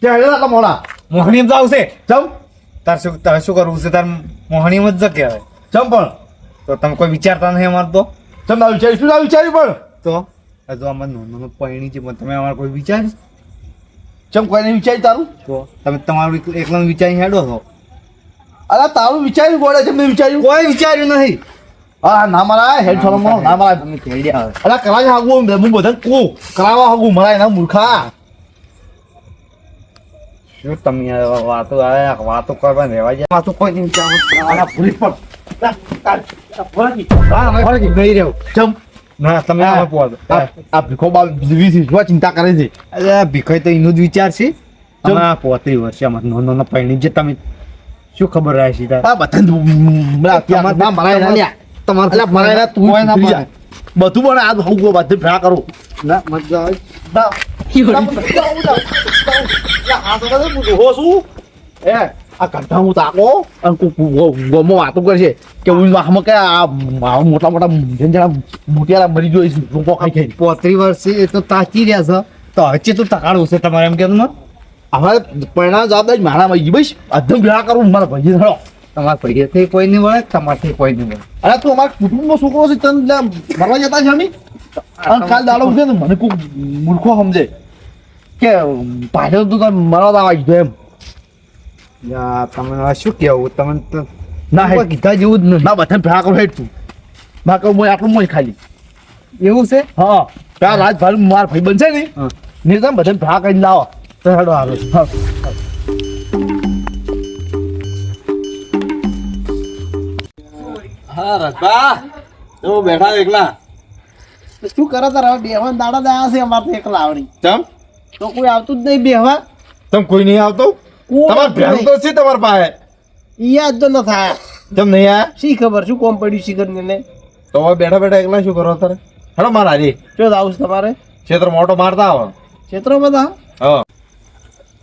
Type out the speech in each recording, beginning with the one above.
ત્યાં હેડો આટલા મોડા મોહણીમ જાવ છે ચમ તાર શું કરવું છે તાર મોહણીમ જ જગ્યા હવે ચમ પણ તો તમે કોઈ વિચારતા નહીં અમાર તો ચમ ના વિચારી શું ના વિચાર્યું પણ તો હજુ અમાર નોનો પૈણી છે પણ તમે અમાર કોઈ વિચાર ચમ કોઈ નહીં વિચારી તારું તો તમે તમારું એકલા વિચારી હેડો છો અરે તારું વિચાર્યું ગોળે છે મેં વિચાર્યું કોઈ વિચાર્યું નહીં હા ના મારા હેડ થોડો ના મારા તમે ખેડ્યા હવે અરે કરાય હાગું હું બધા કું કરાવવા હાગું મરાય ના મૂર્ખા શું તમે વાતો આયા વાતો કરવા રહેવા જાય વાતો કોઈ નહીં વિચારો પોલીસ પણ નહીં રહ્યો ચમ ના તમે આમાં પહોંચો આ ભીખો બાપ વિશ્વા ચિંતા કરે છે અરે ભીખાઈ તો એનું જ વિચાર છે અમે આ 35 વર્ષે અમાર નોનો પૈણી જે તમે શું ખબર રહે છે આ બધા ના મરાય ના લ્યા તમારે મરાય ના તું કોઈ ના ભૂલી જા. બધું પણ આ હું બધું ભેળા કરું ના મજા આવે ના આ કંઠા હું તાકો અને ગોમો વાતો કરશે કે હું આમાં કે આ મોટા મોટા જણા મોટિયારા મરી જોઈશ લોકો ખાઈ ખાઈ 35 વર્ષે એ તો તાકી રહ્યા છે તો હવે ચેટલું તકાડવું છે તમારે એમ કેમ હવે પરિણામ જવાબદારી મારા ભાઈ બસ અધમ ભેળા કરું મારા ભાઈ થયો તમારા પૈસેથી કોઈ નહીં મળે તમારથી કોઈ નહીં મળે અરે તું અમારા કુટુંબનો છોકરો છે તને મરવા જતા છે અમે અને કાલ દાડો છે ને મને કોઈ મૂર્ખો સમજે કે પાછળ તું તને મરવા આવવા કીધું એમ યા તમે હવે શું કહેવું તમે તો ના કોઈ કીધા જેવું જ નહીં ના બધા ભેળા કરું હેઠ તું ના કહું હું આટલું મોય ખાલી એવું છે હા ત્યાં રાત ભાઈ મારા ભાઈ બનશે ને હા નિર્ધામ બધા ભેળા કરીને લાવો તો હેડો આવે હા હા રસભા તો બેઠા એકલા શું કરો તાર હવે બેહવા દાડા દયા છે અમારે તો એકલા આવડી ચમ તો કોઈ આવતું જ નહીં બેહવા તમ કોઈ નહીં આવતો તમાર ભેણ તો છે તમાર પાસે યાદ તો ન થાય ચમ નહીં આયા શી ખબર શું કોમ પડ્યું શી કરીને તો હવે બેઠા બેઠા એકલા શું કરો તારે હેડો મારા રે શું આવું છે તમારે ક્ષેત્ર મોટો મારતા આવો ક્ષેત્રો બધા હા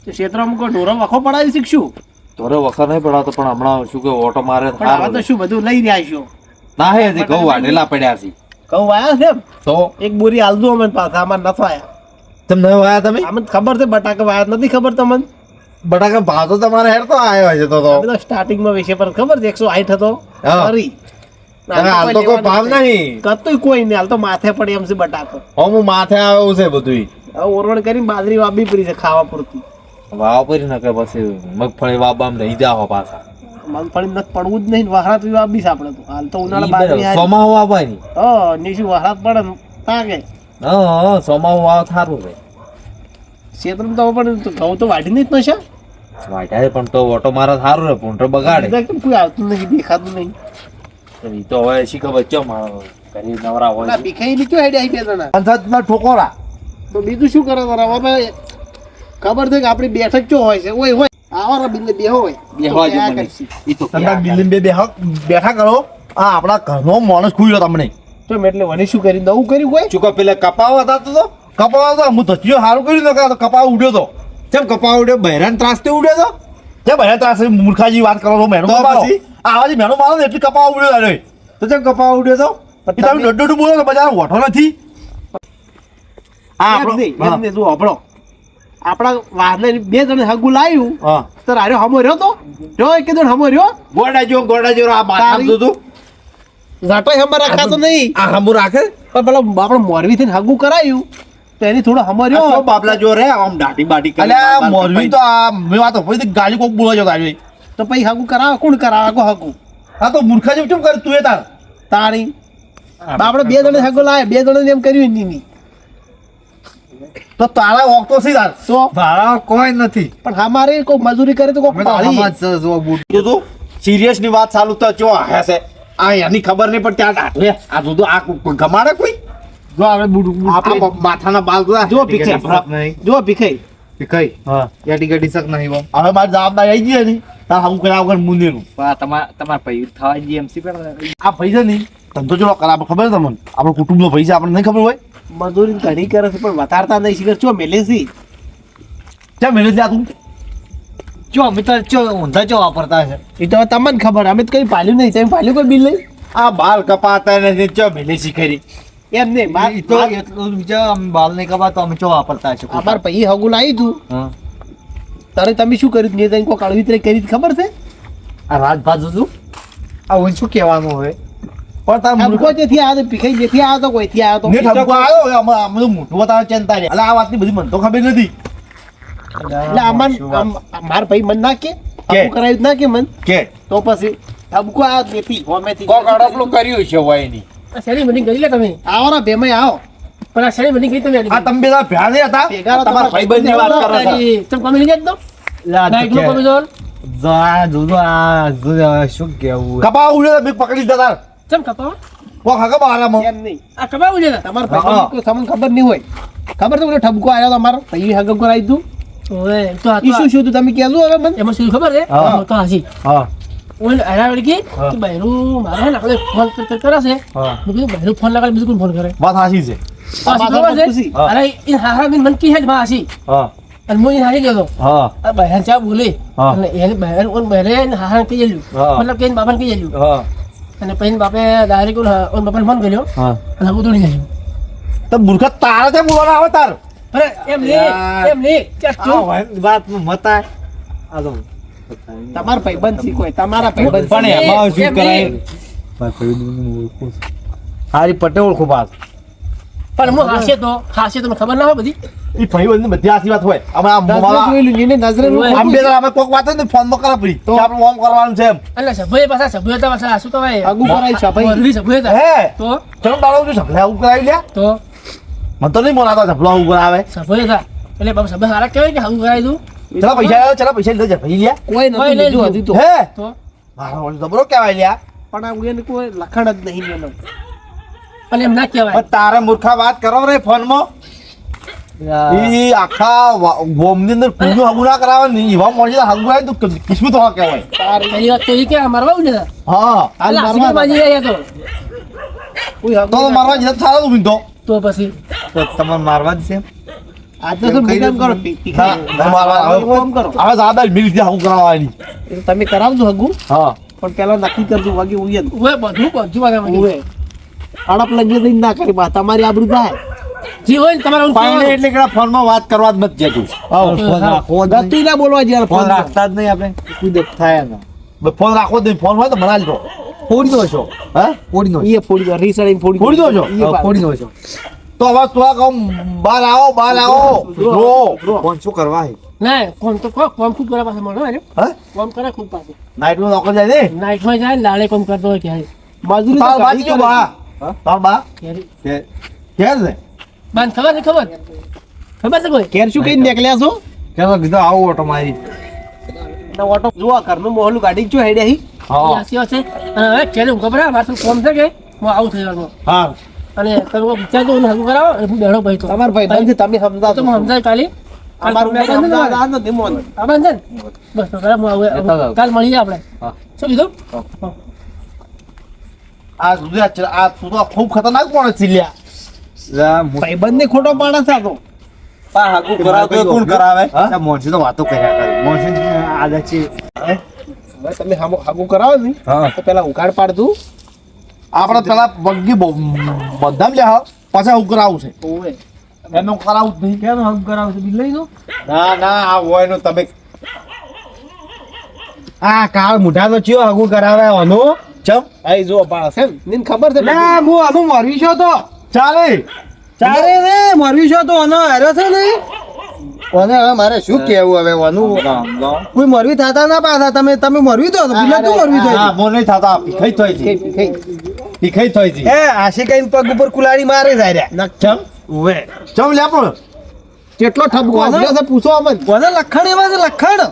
તો ક્ષેત્રોમાં કોઈ ઢોરો વખો પડાવી શીખશું તોરે વખત નહીં પડાતો પણ હમણાં શું કે ઓટો મારે પણ હવે તો શું બધું લઈ રહ્યા છો ના હે હજી ઘઉં વાઢેલા પડ્યા છે કહું આયા છે એમ તો એક બોરી હાલ દો અમે પાછા અમારે નથી આયા તમે નહીં વાયા તમે અમને ખબર છે બટાકા વાયા નથી ખબર તમને બટાકા ભાવ તો તમારે હેડ તો આવ્યો છે તો અમે તો સ્ટાર્ટિંગમાં વિશે પર ખબર છે 160 હતો હા. ફરી હાલ તો કોઈ ભાવ નહીં કતોય કોઈ નહીં હાલ તો માથે પડે એમ છે બટાકો હું માથે આવ્યું છે બધું હવે ઓરવણ કરીને બાજરી વાબી પડી છે ખાવા પૂરતી વાવ કરી નાખે પછી મગફળી વાબામ નહીં જાઓ પાછા મગફળી નથી પડવું જ નહીં વહરાત વાબી છે આપણે તો હાલ તો ઉનાળા બાજરી હારી. સોમાહુ વાવવાની હા નીચું વહરાત પડે ને પાકે હા સોમાહુ વાવ થારું છે ક્ષેત્રમાં તો પણ ઘઉં તો વાઢી નહીં જ નશે વાઢ્યા પણ તો ઓટો મારા થારું રે પૂંઠો બગાડે કેમ કોઈ આવતું નથી દેખાતું નહીં ઈ તો હવે શી ખબર ચમ કરી નવરા હોય ના ભીખાઈ ની ક્યાં આઈડિયા બે જણા પંચાયતમાં ઠોકોરા તો બીજું શું કરે તારા હવે ખબર છે કે આપણી બેઠક ચો હોય છે ઓય હોય આવા બિલ્લે બેહો હોય બેહવા તો જો ક્યાં મને. કરશી? ઈ તો તમે બિલ્ડિંગ બેઠા કરો આ આપણા ઘરનો માણસ ખુલ્યો તમને તો મેં એટલે વળી શું કરી નવું કર્યું કોઈ ચૂકો પેલા કપાવા હતા તો કપાવા તો હું ધચ્યો સારું કર્યું ને તો કપાવા ઉડ્યો તો ચમ કપાવા ઉડ્યો બહેરાન ત્રાસ તે ઉડ્યો તો જે બધા ત્રાસ મૂર્ખાજી વાત કરો છો મેનો તો મારો પછી? આવા જે મેનો મારો ને એટલે કપાવા ઉડ્યો તારે તો ચમ કપાવા ઉડ્યો તો એ તમે દોઢ બોલો તો બજાર વઠો નથી આ એમ નહીં, આપણો એમ નહીં, જો હંભળો. આપણા વાહને બે જણ હગું લાવ્યું હા તો આર્યો હમો રહ્યો તો જો એક જણ હમો રહ્યો ગોડા જો આ માથા તારી- દૂધું ઝાટોય હમો રાખાતો નહીં આ હમુ રાખે પણ પેલો આપણે મોરવી થઈને હગું કરાયું તો એની થોડો હમો આ રહ્યો બાબલા જો રે આમ દાઢી બાટી કરી અલ્યા બાલ મોરબી તો આ મેં વાત પછી ગાડી કોક બોલો છો ગાડી તો પછી હગું કરાવે કોણ કરાવે કો હગું હા તો મૂર્ખાજી કેમ કરે તું એ તાર તારી આપણે બે જણ હગું લાવે બે જણ એમ કર્યું નહીં તો તારા વોક તો સી તાર તો ભાડા કોઈ નથી પણ અમારે કોઈ મજૂરી કરે તો કોઈ પાડી તું તું સિરિયસ ની વાત ચાલુ તો ચો હે છે આ એની ખબર નહીં પડતી આ દાઢે આ દૂધો આ ગમાડે કોઈ જો આપણે આપણે- આ માથાના બાલ તો જો ભીખાઈ જો ભીખાઈ કઈ હા યાડી ગડી શક નહીં હો હવે મારી જવાબદારી આવી ગઈ ને તાર હમ કર્યા વગર મુંદેનું તમારા પૈ થવા જીએમસી પર આ પૈસા નહીં ધંધો જો કરાવે ખબર છે તમને આપણો કુટુંબનો પૈસા આપણને નહીં ખબર હોય મજૂરી ઘણી કરે છે પણ વધારતા નહીં શીખર ચો મેલે છે ક્યાં મહેનત લે આ તું ચો મિત્ર ચો ઊંધા ચો વાપરતા છે એ તો હવે તમને ખબર અમે તો કઈ પાલ્યું નહીં તમે પાલ્યું કોઈ બિલ નહીં આ બાલ કપાતા નથી ચો મેલે શીખરી એમ નહીં બાર ઈ તો એટલું બીજા અમે બાલ નહીં કપાતો અમે ચો વાપરતા છે અમાર પૈ હગું લાવી તું હા તારે તમે શું કર્યું ને તને કોઈ કાળવી કરી ખબર છે આ રાજભાત જોજો આ ઓન શું કહેવાનું હવે પણ તાર ઠપકો જેથી આવ્યો તો ભીખાઈ જેથી આવ્યો તો કોઈથી આવ્યો તો ને ઠપકો આવ્યો અમે તો મોટું બતાવે ચિંતા રે અલા આ વાતની બધી મને તો ખબર નથી એટલે આમાં માર ભાઈ મન ના કે આવું કરાયું ના કે મન કે તો પછી ઠપકો આવ્યો જેથી હોમેથી કોક અડપલું કર્યું છે વાયની આ શેરી બની ગઈ લે તમે આવો ને ભેમાઈ આવો પણ આ શેરી બની ગઈ તમે આ તમે બધા ભ્યા નહીં હતા ભેગા રહો, તમારા ભાઈબંધની વાત કરો છો તમે કમી લઈ જ નાઈટ નો કમી જોર જા જોજો આ જોજો શું કહેવું કપા ઉડે બી પકડી દીધા તાર ચમ કપા કો ખાગા બારામાં એમ નહીં આ કપા ઉજે તમારા ભાઈ કોઈ તમને ખબર નહીં હોય ખબર તો પેલો ઠપકો આવ્યો તમારો ભાઈ હગમ કરાવી દઉં ઓય તો આ ઈ શું શું તું તમે કહેજો હવે મને એમાં શું ખબર છે હા. તો હાસી હા ઓય હરાવડી કે કે બહેરું મારે હે ને આપણે ફોન કરે છે હા મેં કીધું બહેરું ફોન લગાડી બીજું કોણ ફોન કરે વાત હાસી છે પાછી ખબર છે ખુશી. અરે ઈ હારા બિન મન કી હે માં હાસી હા અને મોઈ હારી ગયો હા આ બહેન ચા બોલે હા. અને એને બહેન ઓન બહેરે હારા કી જેલ્યું હા. મતલબ કે બાબાને કી જેલ્યું હા અને પછી બાપે ડાયરેક્ટ ઓન બાપાને ફોન કર્યો હા અને હું દોડી ગયો તો મૂર્ખા તારા તે બોલવાના આવે તાર અરે એમ યાર. નહીં આ વાત મતા આ તો તમારા ભાઈબંધ શીખો તમારા ભાઈબંધ પણ એમાં શું કરાય હારી પટેલ ઓળખો પાસ પણ હું હાસે તો મને ખબર ના હોય બધી ઈ ભાઈબંધની બધી આસી વાત હોય અમે આ નજરે મારા જોયેલું એને નજરે ઓય. આમ બે જણા અમે કોક વાત ને ફોન માં કરા પડી તો આપણે ઓમ કરવાનું છે એમ એટલે સભ્ય પાછા સભ્ય હતા પાછા શું કહેવાય આગુ કરાય છે ભાઈ ઓલરેડી સભ્ય હતા હે તો ચલો દાડો જો સપલા આવું કરાવી લ્યા તો મને તો નહીં બોલાતો સપલા આવું કરાવે સભ્ય હતા એટલે બાબા સભ્ય હારા કહેવાય કે હું કરાવી દઉં ચલો પૈસા લઈ જા ભાઈ લ્યા કોઈ કોઈ નથી લઈ લીધું હજી તો હે તો મારો ઓલો જબરો કહેવાય લ્યા પણ આ ઉડેને કોઈ લખણ જ નહીં મેલો અને એમ ના કહેવાય પણ તારે મૂર્ખા વાત કરો રે ફોનમાં ઈ આખા ગોમની અંદર પૂરું હગું ના કરાવે ને એવા મોડી હગું આવે તો કિસ્મત હોવા કહેવાય પહેલી વાત તો એ કે મારવા ઉડે હા હાલ એટલે મારવા બાજી રહ્યા તો કોઈ તો હગું મારવા જતા સારા તું તો તો પછી તો તમારે મારવા જ છે આજ તો શું કામ કરો ના, ના મારવા હવે કામ કરો હવે દાદા મિલથી હગું કરાવવાની એ તો તમે કરાવજો હગું હા પણ પેલા નક્કી કરજો વાગે ઉયન ઓય બધું વાગે ઉવે અડપ લગી દઈને ના કરી બા તમારી આબરૂ જાય જે હોય ને તમારે પાણી એટલે કે ફોનમાં વાત કરવા જ મત જતું ફોન રાખવો જ નહીં. ગતું ના બોલવા જ્યારે ફોન ફોન રાખતા જ નહીં આપણે કોઈ દેખ થાય ના ફોન રાખો દે ફોન હોય તો મને આલજો ફોડી દો છો હે ફોડી દો એ ફોડી દો રીસડીને ફોડી ફોડી દો છો? ફોડી દો છો તો હવે તું કહું બહાર આવો જો ફોન શું કરવા હે ના કોમ તો કોમ ખૂબ કરે પાછા મળો ને હે કોમ કરે ખૂબ પાછું નાઈટ માં નોકર જાય ને નાઈટમાં જાય ને લાડે કોમ કરતો હોય ક્યારે મજૂરી તાર તો બા કરવી જો પડે. બા તાર બા ક્યારે કે છે બાન ખબર છે ખબર છે કોઈ ઘેર શું કઈ નીકળ્યા છો કેમ કીધું આવો ઓટો મારી ના ઓટો જોવા ઘરનું મોહલું ગાડી જો હેડે હી હા હાસી છે અને હવે ક્યારે હું ખબર મારું કોમ છે કે હું આવું થઈ જવાનું હા અને તમે વિચારજો હું હગું કરાવો અને હું બેઠો ભાઈ તો તમારા ભાઈ બંધ તમે સમજાવો તો હું સમજાય કાલે અમારું મેં સમજાવવા આ નથી મોન આ બંધ છે ને બસ તો કાલે હું આવું કાલ મળીએ આપણે હા. શું કીધું આ સુધી આ તું તો ખૂબ ખતરનાક માણસ છે લ્યા ભાઈ બંધ ખોટો માણસ આ તો હાકુ કરાવતો હોય કોણ કરાવે હા? મોનસી તો વાતો કર્યા કરે મોનસી આદત છે હવે તમે હાગું કરાવો ને હા તો પેલા ઉઘાડ પાડતું આપણે પેલા બગ્ગી બધા લે પાછા હું કરાવું છે ઓવે એનું કરાવું જ નહીં કેમ હગ કરાવ છે બિલ લઈ દો ના ના આ હોય નું તમે આ કાળ મુઠા તો ચિયો હગું કરાવે ઓનો ચમ આઈ જો પાડે છે ને નીન ખબર છે ના હું આનું મરવી છો તો ચાલે ચારે ને મરવી છો તો ઓનો હાર્યો છે ને ઓને હવે મારે શું કેવું હવે ઓનું કોઈ મરવી થતા ના પાછા તમે મરવી તો બિલ તો મરવી હા થાય મો નહીં થતા ભીખાઈ થઈ છે ભીખાઈ થઈ છે એ આશી કઈ પગ ઉપર કુલાડી મારે જાય રે ચમ ઓવે ચમ લે પણ કેટલો ઠપકો કોને? આવ્યો છે પૂછો અમન કોને લખણ એવા છે લખણ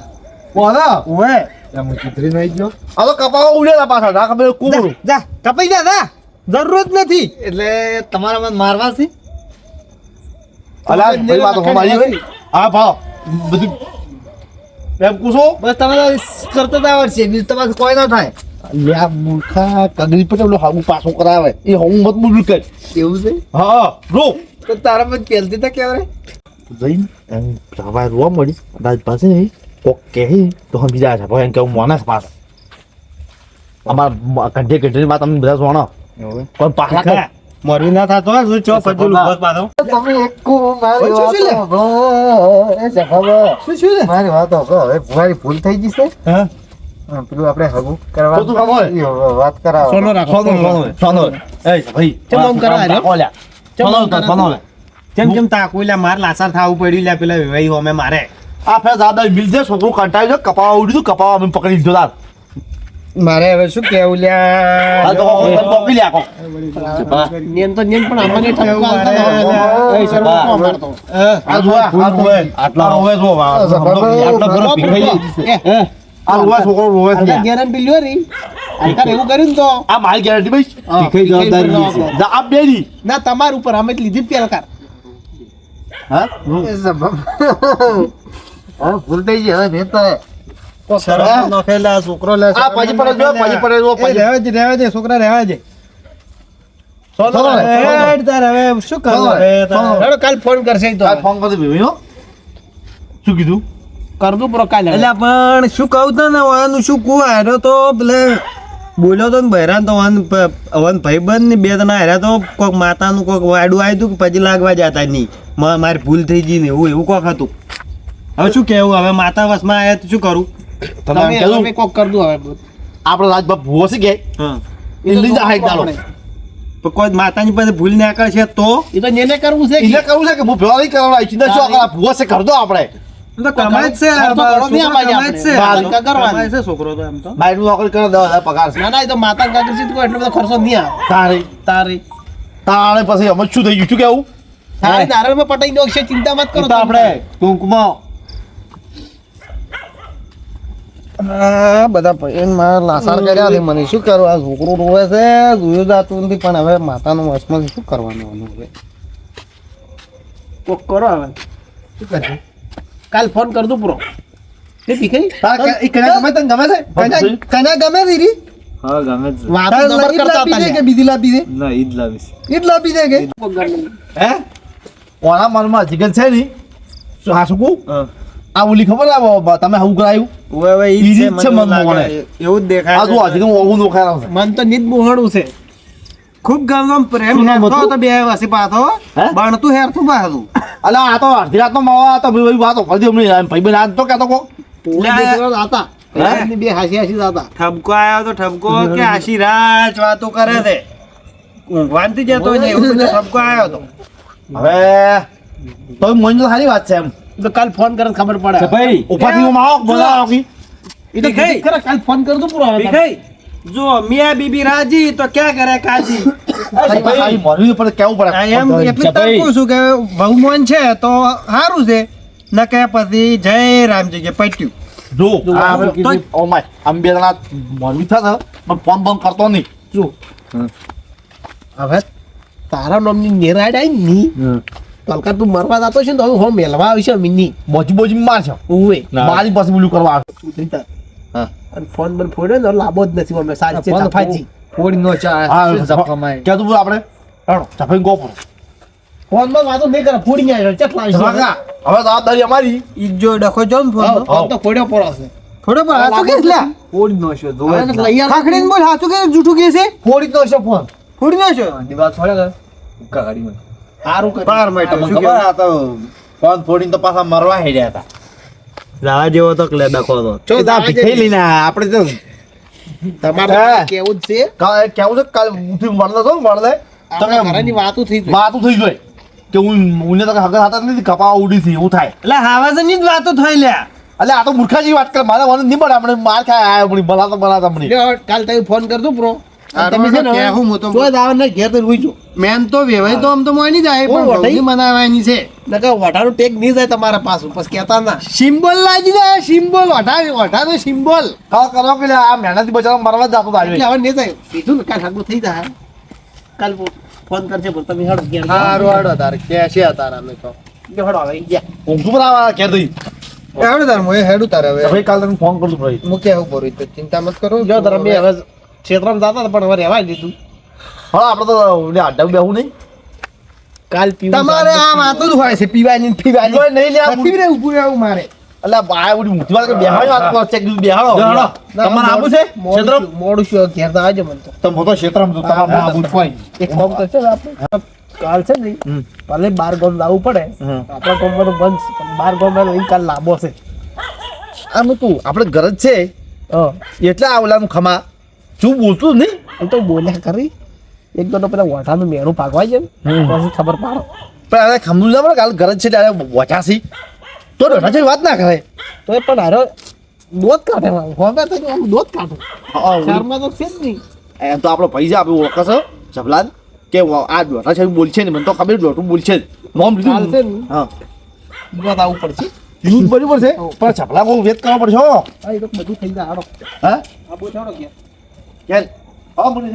વાહ ઓવે એમ ચિત્રી નહીં ગયો આ તો કપાવા ઉડેલા પાછા ના ખબર કુમળું જા કપાઈ જા જરૂર જ નથી એટલે તમારા મને મારવા છે અલા ભાઈ વાતો મારી હોય હા ભાવ બધું એમ પૂછો બસ તમારે કરતા જ આવડશે બીજું તમારે કોઈ ના થાય લ્યા મૂર્ખા કગરી પર ઓલો હાગું પાછું કરાવે એ હું મત બોલું કે એવું છે હા રો તો તારા મને પહેલથી તો કેવરે જઈને એમ સવારે રોવા મળી દાદ પાસે નહીં કોક કહે તો હમ બીજા છે ભાઈ એમ કે હું માનસ પાસે અમારા કંઠે કંઠે વાત અમે બધા સોણો પણ પાછા મોરવી ના થતો હોય શું ચો ફજુલ ઉભો પાછો તમે એક મારી શું છે લે? વાત સાંભળો. એ સખાબા, શું શું છે મારી વાત સાંભળો. હવે મારી ભૂલ થઈ ગઈ છે. હા પેલું આપણે હગું કરવા ખોટું કામ હોય. ઈ વાત કરાવો. સોનો રાખો સોનો એ ભાઈ ચમ આમ કરાય રે? સોનો લ્યા. સોનો તો સોનો લે. કેમ તાકુ લ્યા માર લાસાર થાવું પડ્યું લ્યા પેલા વેવાઈ હોમે મારે આ ફેર દાદા મિલ છે છોકરો કંટાળ્યો છે કપાવા ઉડ્યું કપાવા અમે પકડી લીધો તાર મારે હવે શું કેવું આ તો લ્યા કોપી લ્યા કો નેન તો નેન પણ આમાં ઠપકો આલતા ના હોય એટલે. એ શરમ કોણ મારતો? આ જો આ રોવે આટલા રોવે જો આટલા બરો ભીખાઈ આ રોવે છોકરો રોવે છે આ ગેરંટી લ્યો રી. આલકા એવું કર્યું ને તો આ મારી ગેરંટી ભાઈ ભીખાઈ જવાબદારી છે જા આપ બે ની ના તમાર ઉપર અમે જ લીધી જ પેલા કાર. હા એ સબબ. હવે ભૂલ થઈ ગઈ. હવે નહીં થાય. શરમ નોખેલા છોકરો લે આ પાછી પડે જો પાછી પડે જો પાછી રહેવા દે છોકરા રહેવા દે સોનો લે હેડ તાર હવે શું કરવું સોનો લે, હવે તાર? સોનો. હેડો કાલ ફોન કરશે ઈ તો. આ ફોન કરી ભાઈ હો શું કીધું કર દઉં પ્રો કાલે. એટલે પણ શું કહું તા ને વાનું શું કહું હારો તો પેલે બોલ્યો તો ને બહેરાન તો વન ભાઈબંધ ને બે જણા હાર્યા તો કોક માતાનું કોક વાડું આવ્યું હતું કે પછી લાગવા જતા નહીં મારી ભૂલ થઈ ગઈ ને એવું કોક હતું હવે શું કેવું હવે માતા વસમાં આવ્યા તો શું કરું તમે એમ તમે કીધું અમે કોક કર દઉં હવે. આપણો રાજબાપ ભૂવો છે કે હા એ લઈ જા એક દાડો પણ કોઈ માતાની પાસે ભૂલ ના કરશે તો ઈ તો નેને કરવું છે એને કહું છે કે હું ભેળા નહીં કરવા આવી છું શું આ ભૂવો છે કર દો આપણે તો કમાય જ છે ખર્ચો ઘણો નહીં છોકરો આપાય કમાય જ છે આપણે. બાર કરવાની. કમાય છે છોકરો તો એમ તો બાઈક નોકરી કરે 10,000 પગાર છે ના ના એ તો માતા કાકર સીધ કોઈ એટલો બધો ખર્ચો નહીં આવે. તારી તારી તાણે પછી અમે શું થઈ ગયું શું કેવું તારી નારળમાં પટાઈ નો છે ચિંતા મત કરો તો આપણે ટૂંકમાં બધા ભાઈ મારા લાસાર કર્યા છે મને શું કરું આ છોકરો રોવે છે જોયું જાતું નથી પણ હવે માતાનું વસમાં શું કરવાનું હવે કોક કરો હવે. શું કરશે કાલ ફોન કર દઉં પ્રો. તે ભીખાઈ તારે એ કન્યા ગમે તને ગમે છે કન્યા ગમે દીદી હા ગમે છે વાતો જબર કરતા હતા કે લ્યા. બીજી લાપી દે ના ઈદ લાવીશ ઈટ લાપી દે કે કોક ગણ. હે ઓના મનમાં જીગન છે ની શું હા શું કહું હા આ ઓલી ખબર આ તમે હું કરાયું ઓવે ઓવે ઈ ઈ જ રીત છે છે મને મનમાં લાગે. મને. એવું જ દેખાય આ જો છે. જીગન ઓવું નોખાય છે મન તો નિત મોહણું છે. ખૂબ ગમ પ્રેમ શું નામ હેરતો હતું? તો બે વાસી પાથો હે? બણતું હેરતું પાથું અલા આ તો અડધી રાતનો મળવા આ તો ભાઈ વાતો કરતી અમને ભાઈ બેન આજ તો કહેતો કો પોણી બે જણા હતા. એમની બે હાસી હાસી હતા. ઠપકો આવ્યો તો ઠપકો કે આશીરાજ વાતો કરે છે ઊંઘવાનથી જતો ને એવું બધું ઠપકો આવ્યો તો હવે તો મને તો સારી વાત છે એમ ઈ તો કાલ ફોન કરીને ખબર પડે. ભાઈ ઉપાથી હું આવો બોલાવો કી ઈ તો ભીખાઈ. ખરા કાલ ફોન કર દઉં પૂરો હવે. ભીખાઈ જો મિયા બીબી રાજી તો ક્યાં કરે કાજી ભાઈ મોરવી પર કેવું પડે આ એમ એટલું જ કહું છું કે બહુમાન છે તો સારું છે ન કે પછી જય રામજી કે પટ્યું જો આ આપણે કીધું ઓ માય આમ બે જણા મોરવી થશે પણ ફોન બંધ કરતો નહીં જો હવે તારા નામની નિરાડ આવી ની તલકા તું મરવા જતો છે ને તો હવે હો મેલવા આવશે મિની બોજી બોજી માર છે ઉવે મારી પાસે બોલું કરવા આવે તું થઈ જા. હા. અને ફોન બંધ ફોડ્યો ને તો લાભો જ નથી અમે સારી છે તફાજી. ફોડી નો ચા હા ક્યાં તું આપણે હાલો. ચફાઈ ગોપરો ફોન માં વાતો નહીં કરે ફોડી ગયા ચટલા કાકા હવે જવાબદારી અમારી ઈજો ડખો જો ને ફોન ફોન તો ફોડ્યો પડો છે. થોડો પણ હાચું કે લ્યા ફોડી નો છો હવે નથી લઈ આવ. ખાખડીને બોલ હાચું કે જૂઠું કે છે ફોડી તો છે ફોન ફોડી નો છો દિવાલ છોડે કે ઉકા ગાડીમાં સારું કર્યું. પાર માટ્યો શું ખબર કહેવાય? આ તો ફોન ફોડીને તો પાછા મરવા હેડ્યા હતા લાવા જેવો તો ક્લે ડખો તો ચો એ તો આ ભીખાઈ લઈને આયા. આપણે તો તમારે હે. કેવું જ છે કેવું છે કાલ ઉઠી મળે તો મળે તો આપણા ઘરની વાતો થઈ ગઈ. વાતું થઈ ગઈ કે હું તો હગર હાથા નથી કપા ઉડી થી એવું થાય એટલે હાવાજની જ વાતો થઈ લ્યા એટલે આ તો મૂર્ખાજી વાત કરે મારે મને નહીં મળે આપણે માર ખાય આયા આપણી બલાતા મને લ્યો, કાલ તમે ફોન કરજો પ્રો હારું, તમે છે ને હારું, કહેવું હું તો. જો દાવન ને ઘેર તો રૂઈજો મેન તો વેવાય તો આમ તો માની જાય હું પણ વઢાઈ? વઢી મનાવવાની છે નકર વઢાનું ટેક નહીં જાય તમારા પાછું પછી કહેતા ના સિમ્બોલ લાગી જાય સિમ્બોલ વઢાનો સિમ્બોલ કાલ કરો કે લે આ મહેનતી બચારા મરવા જ જાતો એટલે આવ્યો હવે નહીં જાય કીધું ને કાલ આગળ થઈ જાય કાલ ફોન કરશે પણ તમે હેડો ઘેર હારું હાડો તાર કે છે તાર અમે તો લ્યો, હેડો હવે ગયા ઊંઘું પર આવા કે દઈ હેડો તાર મોય હેડું તાર હવે ભાઈ કાલ તને ફોન કરું ભાઈ મૂકે આવું પડી તો ચિંતા મત કરો જો તારા બે હવે ક્ષેત્રમાં જતા હતા પણ હવે રહેવા દીધું હા આપણે તો ઓલે આડા બેહું નહીં કાલ પીવું તમારે આ વાતો જ હોય છે પીવાની ને પીવાની કોઈ નહીં લે આ નથી રે ઊભું રહેવું મારે એટલે આ બધી મોટી વાત કે બેહાડો આ તો ચેક દીધું બેહાડો બેહાડો. તમારે આવું છે ક્ષેત્ર મોડું શું ઘેર તો આવજો મને તો તો મોટો ક્ષેત્રમાં તો તમારે આવું જ કોઈ એક કામ કરશે ને આપણે કાલ છે ને ભલે 12 ગામ જવું પડે આપણા ગામમાં તો બંધ છે પણ 12 ગામમાં તો કાલ લાંબો છે આમ તું આપણે ઘર જ છે હા એટલે આ ઓલાનું ખમા શું બોલતું નહીં એમ તો બોલ્યા કરી એક તો પેલા વઠાનું મેણું ભાગવાય છે ને પછી ખબર પાડો પણ અરે ખમનું ના પડે કાલ ઘર જ છે ત્યારે વચાસી તો ડોટા છે વાત ના કરે તો એ પણ હારો દોત કાઢે હવે તો આમ દોત કાઢે શર્મા તો છે જ નહીં એમ તો આપણો ભાઈ છે આપણે ઓળખે છે જબલાન કે આ ડોટા છે બોલશે ને મને તો ખબર ડોટું બોલશે જ નોમ લીધું ચાલશે ને હા દોત આવવું પડશે યુઝ બરાબર છે પણ જબલા બહુ વેત કરવા પડશે હો હા એ તો બધું થઈ જાય હાડો હા આ બહુ છોડો ગયા કેમ હા મને